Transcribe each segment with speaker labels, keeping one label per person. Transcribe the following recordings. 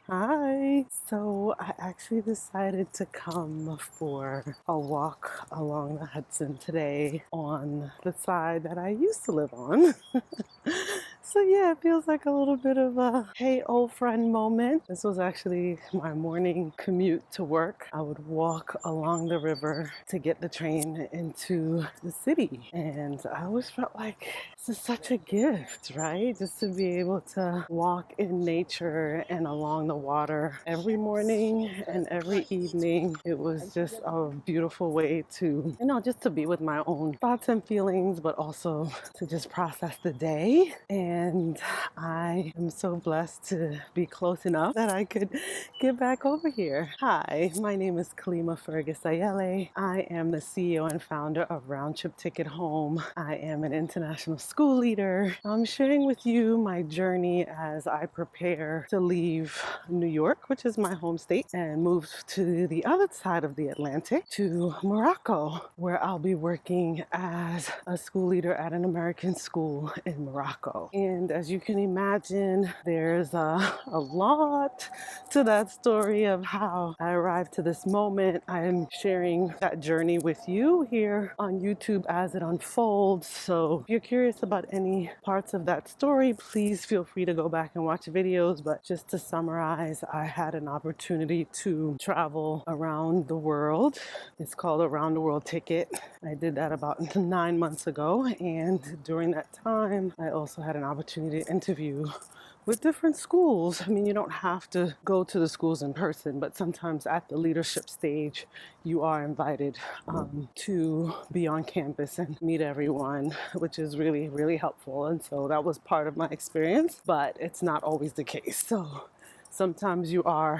Speaker 1: Hi. So I actually decided to come for a walk along the Hudson today on the side that I used to live on. So yeah, it feels like a little bit of a hey old friend moment. This was actually my morning commute to work. I would walk along the river to get the train into the city. And I always felt like this is such a gift, right? Just to be able to walk in nature and along the water every morning and every evening. It was just a beautiful way to, just to be with my own thoughts and feelings, but also to just process the day. And I am so blessed to be close enough that I could get back over here. Hi, my name is Kalima Fergus Ayele. I am the CEO and founder of Round Trip Ticket Home. I am an international school leader. I'm sharing with you my journey as I prepare to leave New York, which is my home state, and move to the other side of the Atlantic to Morocco, where I'll be working as a school leader at an American school in Morocco. And as you can imagine, there's a lot to that story of how I arrived to this moment. I'm sharing that journey with you here on YouTube as it unfolds. So if you're curious about any parts of that story, please feel free to go back and watch the videos. But just to summarize, I had an opportunity to travel around the world. It's called a Round the World Ticket. I did that about 9 months ago. And during that time, I also had an opportunity to interview with different schools. I mean, you don't have to go to the schools in person, but sometimes at the leadership stage, you are invited to be on campus and meet everyone, which is really, really helpful. And so that was part of my experience, but it's not always the case. So sometimes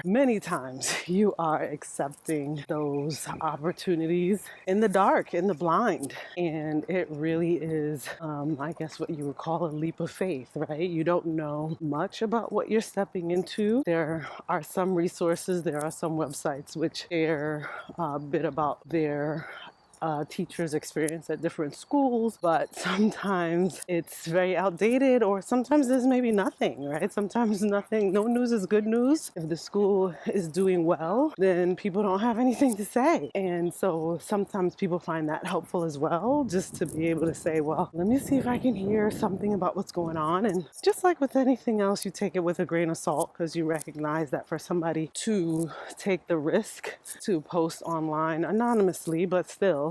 Speaker 1: many times you are accepting those opportunities in the dark, in the blind. And it really is, I guess what you would call a leap of faith, right? You don't know much about what you're stepping into. There are some resources, there are some websites which share a bit about their teachers' experience at different schools, but sometimes it's very outdated, or sometimes there's maybe nothing, right? Sometimes nothing, no news is good news. If the school is doing well, then people don't have anything to say. And so sometimes people find that helpful as well, just to be able to say, well, let me see if I can hear something about what's going on. And just like with anything else, you take it with a grain of salt, because you recognize that for somebody to take the risk to post online anonymously, but still,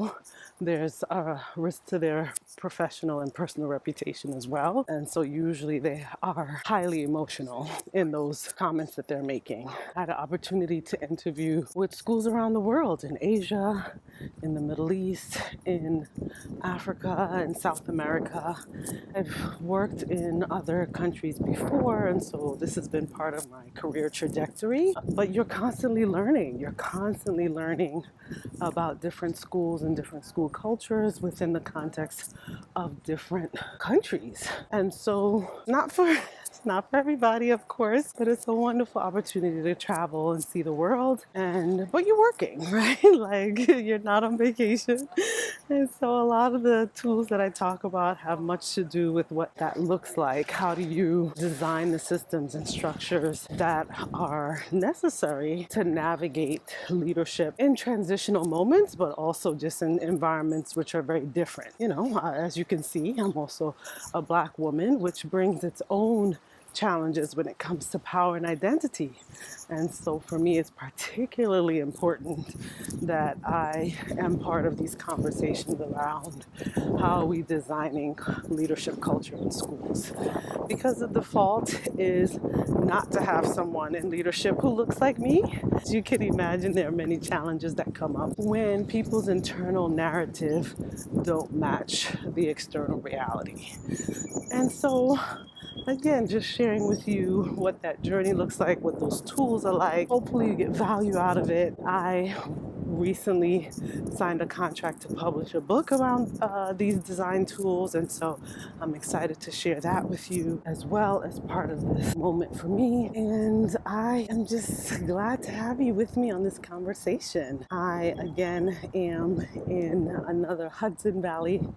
Speaker 1: there's a risk to their professional and personal reputation as well. And so usually they are highly emotional in those comments that they're making. I had an opportunity to interview with schools around the world, in Asia, in the Middle East, in Africa, and South America. I've worked in other countries before, and so this has been part of my career trajectory. But you're constantly learning. You're constantly learning about different schools and different school cultures within the context of different countries. And so it's not for everybody, of course, but it's a wonderful opportunity to travel and see the world. But you're working, right? Like, you're not on vacation. And so a lot of the tools that I talk about have much to do with what that looks like. How do you design the systems and structures that are necessary to navigate leadership in transitional moments, but also just in environments which are very different. As you can see, I'm also a Black woman, which brings its own challenges when it comes to power and identity. And so for me, it's particularly important that I am part of these conversations around how are we designing leadership culture in schools. Because the default is not to have someone in leadership who looks like me. As you can imagine, there are many challenges that come up when people's internal narrative don't match the external reality. And so again, just sharing with you what that journey looks like, what those tools are like. Hopefully you get value out of it. I recently signed a contract to publish a book around these design tools, and so I'm excited to share that with you as well as part of this moment for me. And I am just glad to have you with me on this conversation. I again am in another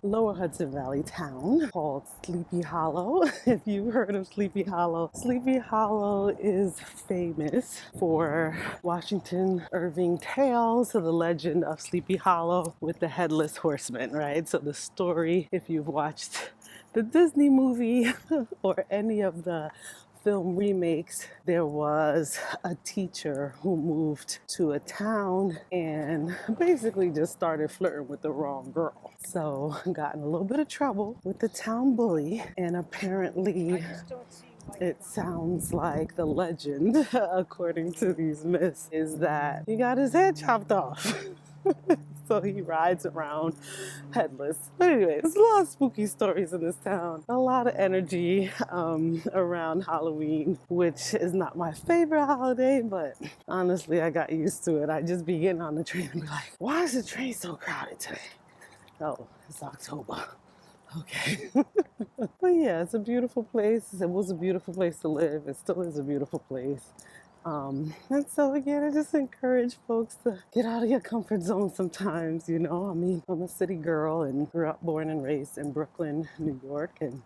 Speaker 1: Lower Hudson Valley town called Sleepy Hollow. If you've heard of Sleepy Hollow, Sleepy Hollow is famous for Washington Irving tales of the legend of Sleepy Hollow with the headless horseman, right? So the story, if you've watched the Disney movie or any of the film remakes, there was a teacher who moved to a town and basically just started flirting with the wrong girl. So got in a little bit of trouble with the town bully, and apparently it sounds like the legend, according to these myths, is that he got his head chopped off. So he rides around headless. But anyway, there's a lot of spooky stories in this town. A lot of energy around Halloween, which is not my favorite holiday, but honestly, I got used to it. I just be getting on the train and be like, why is the train so crowded today? Oh, it's October. Okay. But yeah, it's a beautiful place. It was a beautiful place to live. It still is a beautiful place. And so again, I just encourage folks to get out of your comfort zone sometimes, you know. I mean, I'm a city girl and grew up, born and raised in Brooklyn, New York. And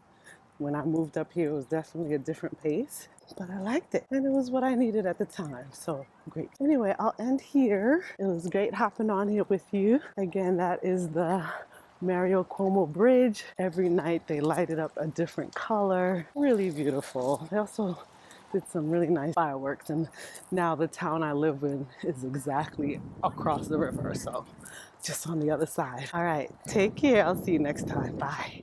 Speaker 1: when I moved up here, it was definitely a different pace, but I liked it. And it was what I needed at the time. So great. Anyway, I'll end here. It was great hopping on here with you. Again, that is the Mario Cuomo Bridge. Every night they light it up a different color. Really beautiful. They also did some really nice fireworks, and now the town I live in is exactly across the river, so just on the other side. All right, take care. I'll see you next time. Bye.